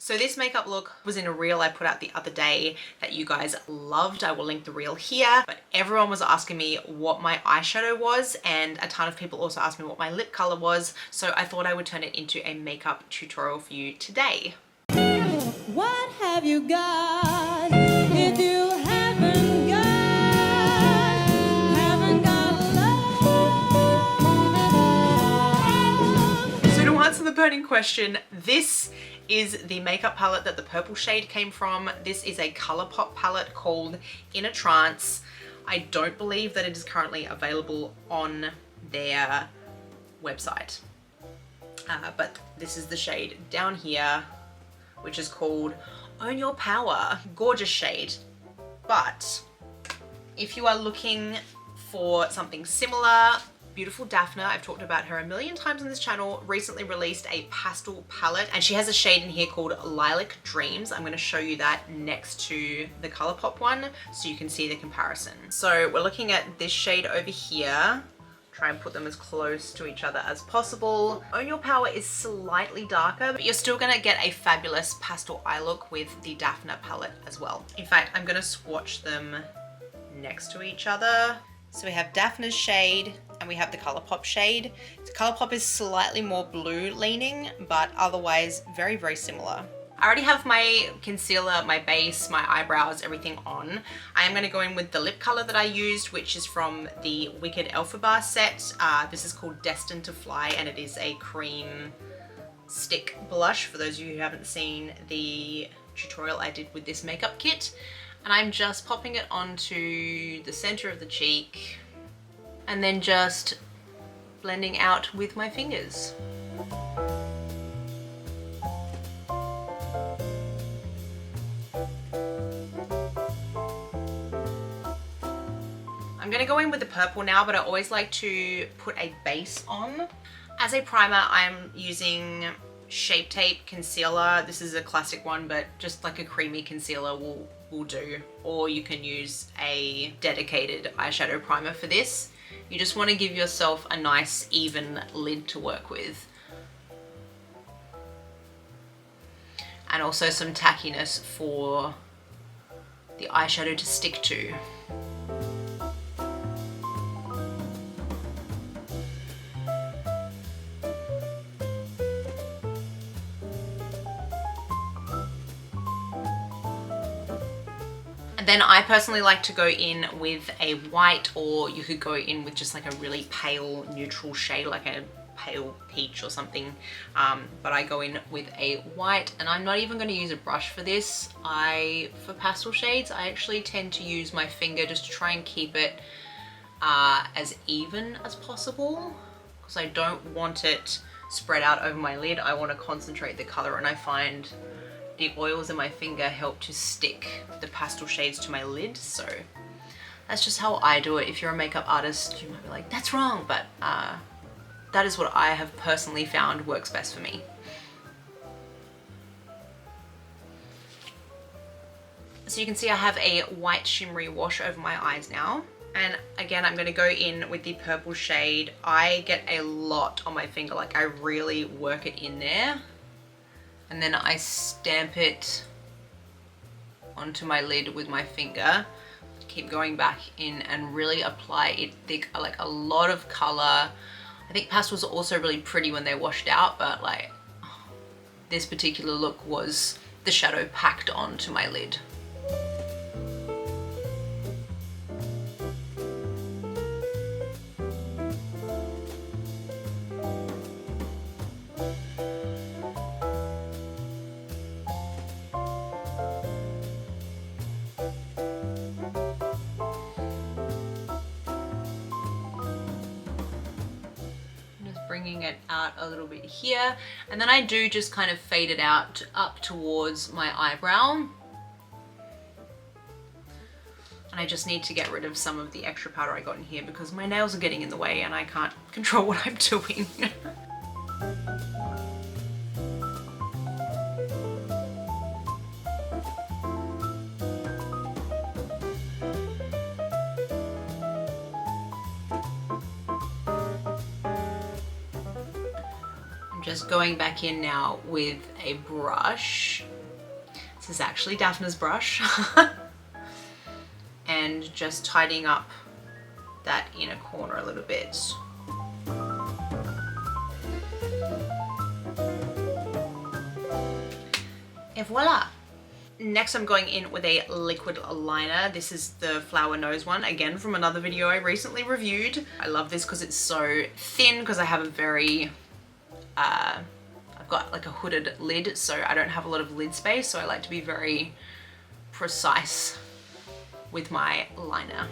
So this makeup look was in a reel I put out the other day that you guys loved. I will link the reel here, but everyone was asking me what my eyeshadow was, and a ton of people also asked me what my lip color was. So I thought I would turn it into a makeup tutorial for you today. What have you got if you haven't got love? So to answer the burning question, this is the makeup palette that the purple shade came from. This is a ColourPop palette called In a Trance. I don't believe that it is currently available on their website, but this is the shade down here, which is called Own Your Power. Gorgeous shade. But if you are looking for something similar, beautiful Dafna, I've talked about her a million times on this channel, recently released a pastel palette, and she has a shade in here called Lilac Dreams. I'm going to show you that next to the ColourPop one so you can see the comparison. So we're looking at this shade over here. Try and put them as close to each other as possible. Own Your Power is slightly darker, but you're still gonna get a fabulous pastel eye look with the Dafna palette as well. In fact, I'm gonna swatch them next to each other. So we have Dafna's shade and we have the ColourPop shade. The ColourPop is slightly more blue leaning, but otherwise very, very similar. I already have my concealer, my base, my eyebrows, everything on. I am going to go in with the lip color that I used, which is from the Wicked Elphaba set. This is called Destined to Fly, and it is a cream stick blush for those of you who haven't seen the tutorial I did with this makeup kit. And I'm just popping it onto the center of the cheek and then just blending out with my fingers. I'm gonna go in with the purple now, but I always like to put a base on. As a primer, I'm using Shape Tape concealer. This is a classic one, but just like a creamy concealer will do. Or you can use a dedicated eyeshadow primer for this. You just want to give yourself a nice even lid to work with. And also some tackiness for the eyeshadow to stick to. Then I personally like to go in with a white, or you could go in with just like a really pale neutral shade, like a pale peach or something. But I go in with a white, and I'm not even going to use a brush for this. For pastel shades, I actually tend to use my finger just to try and keep it as even as possible, because I don't want it spread out over my lid. I want to concentrate the color, and I find the oils in my finger help to stick the pastel shades to my lid. So that's just how I do it. If you're a makeup artist, you might be like, that's wrong, but that is what I have personally found works best for me. So you can see I have a white shimmery wash over my eyes now. And again, I'm gonna go in with the purple shade. I get a lot on my finger, like I really work it in there. And then I stamp it onto my lid with my finger. Keep going back in and really apply it thick, like a lot of color. I think pastels are also really pretty when they're washed out, but like this particular look was the shadow packed onto my lid. Bringing it out a little bit here, and then I do just kind of fade it out up towards my eyebrow, and I just need to get rid of some of the extra powder I got in here because my nails are getting in the way and I can't control what I'm doing. Just going back in now with a brush This is actually Dafna's brush. And just tidying up that inner corner a little bit. And voila! Next I'm going in with a liquid liner. This is the flower nose one, again from another video I recently reviewed. I love this because it's so thin, because I have a very, I've got like a hooded lid, so I don't have a lot of lid space, so I like to be very precise with my liner.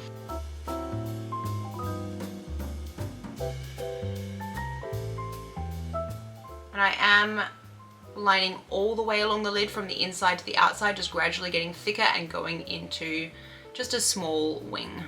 And I am lining all the way along the lid from the inside to the outside, just gradually getting thicker and going into just a small wing.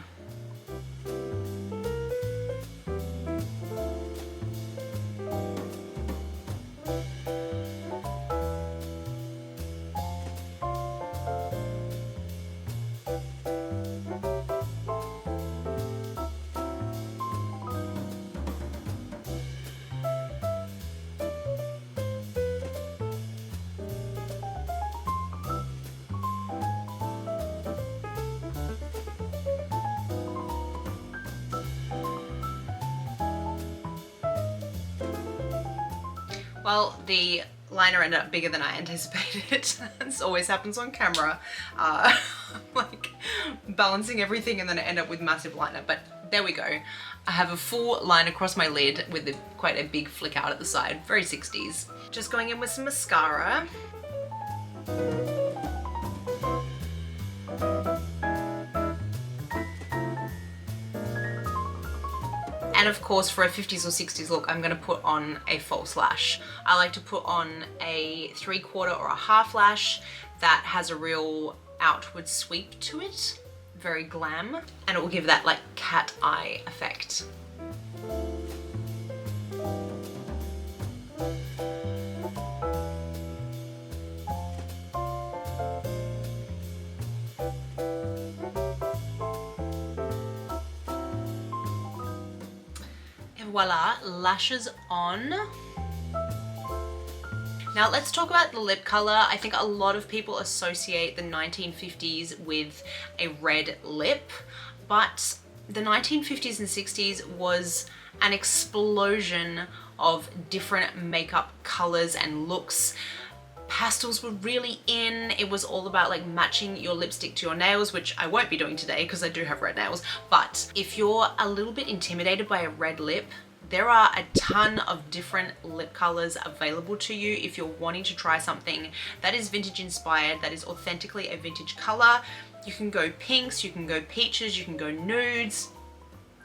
Well, the liner ended up bigger than I anticipated. This always happens on camera. Like balancing everything and then I end up with massive liner, but there we go. I have a full line across my lid with quite a big flick out at the side, very 60s. Just going in with some mascara. And of course, for a 50s or 60s look, I'm gonna put on a false lash. I like to put on a 3/4 or a half lash that has a real outward sweep to it, very glam, and it will give that like cat eye effect. Voila, lashes on. Now let's talk about the lip color. I think a lot of people associate the 1950s with a red lip, but the 1950s and 60s was an explosion of different makeup colors and looks. Pastels were really in. It was all about like matching your lipstick to your nails, which I won't be doing today because I do have red nails. But if you're a little bit intimidated by a red lip, there are a ton of different lip colors available to you if you're wanting to try something that is vintage inspired, that is authentically a vintage color. You can go pinks, you can go peaches, you can go nudes.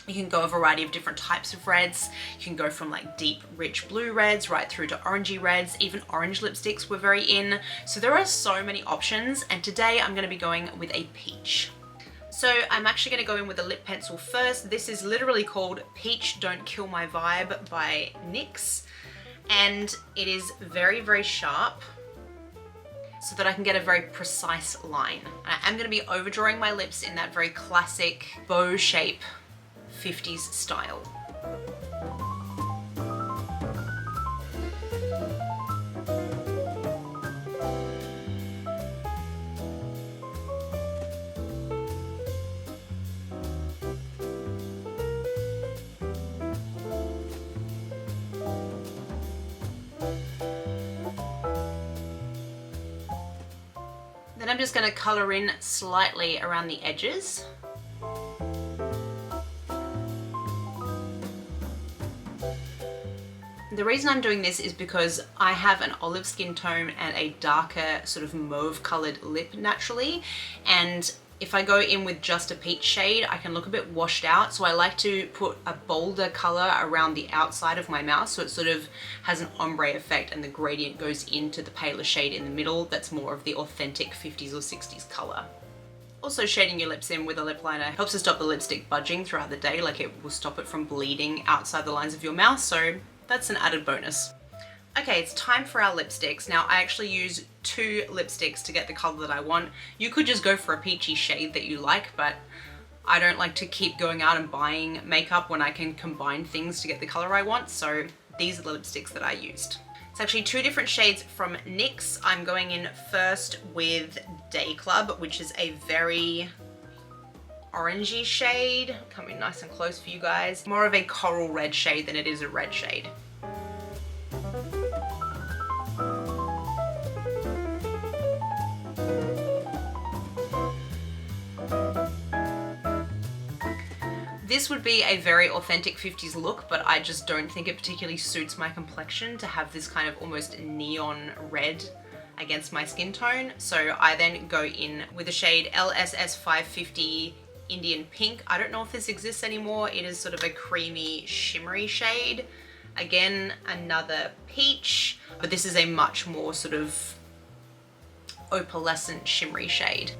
You can go a variety of different types of reds. You can go from like deep, rich blue reds right through to orangey reds. Even orange lipsticks were very in. So there are so many options, and today I'm going to be going with a peach. So I'm actually going to go in with a lip pencil first. This is literally called Peach Don't Kill My Vibe by NYX, and it is very, very sharp so that I can get a very precise line. I'm going to be overdrawing my lips in that very classic bow shape 50s style. Then I'm just going to color in slightly around the edges. The reason I'm doing this is because I have an olive skin tone and a darker sort of mauve colored lip naturally, and if I go in with just a peach shade, I can look a bit washed out, so I like to put a bolder color around the outside of my mouth so it sort of has an ombre effect and the gradient goes into the paler shade in the middle that's more of the authentic 50s or 60s color. Also, shading your lips in with a lip liner helps to stop the lipstick budging throughout the day, like it will stop it from bleeding outside the lines of your mouth, so that's an added bonus. Okay, it's time for our lipsticks. Now, I actually use 2 lipsticks to get the color that I want. You could just go for a peachy shade that you like, but I don't like to keep going out and buying makeup when I can combine things to get the color I want, so these are the lipsticks that I used. It's actually two different shades from NYX. I'm going in first with Day Club, which is a very orangey shade. Coming nice and close for you guys. More of a coral red shade than it is a red shade. This would be a very authentic 50s look, but I just don't think it particularly suits my complexion to have this kind of almost neon red against my skin tone. So I then go in with the shade LSS 550 Indian Pink. I don't know if this exists anymore. It is sort of a creamy, shimmery shade. Again, another peach, but this is a much more sort of opalescent, shimmery shade.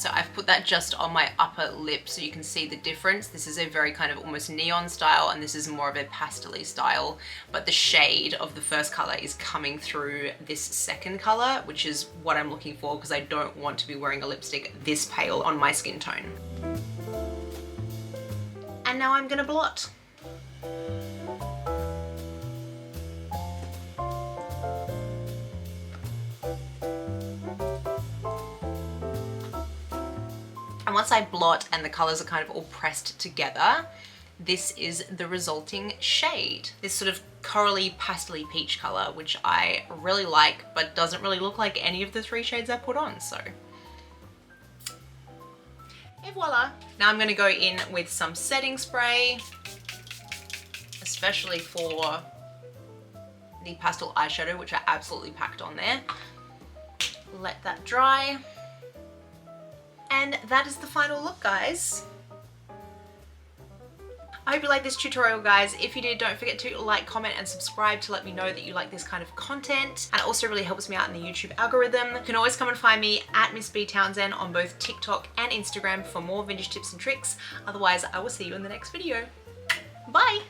So I've put that just on my upper lip so you can see the difference. This is a very kind of almost neon style, and this is more of a pastel-y style, but the shade of the first color is coming through this second color, which is what I'm looking for because I don't want to be wearing a lipstick this pale on my skin tone. And now I'm gonna blot. And once I blot and the colors are kind of all pressed together, this is the resulting shade. This sort of corally pastel-y peach color, which I really like, but doesn't really look like any of the three shades I put on, so. Et voila. Now I'm gonna go in with some setting spray, especially for the pastel eyeshadow, which I absolutely packed on there. Let that dry. And that is the final look, guys. I hope you liked this tutorial, guys. If you did, don't forget to like, comment, and subscribe to let me know that you like this kind of content. And it also really helps me out in the YouTube algorithm. You can always come and find me at Miss B Townsend on both TikTok and Instagram for more vintage tips and tricks. Otherwise, I will see you in the next video. Bye!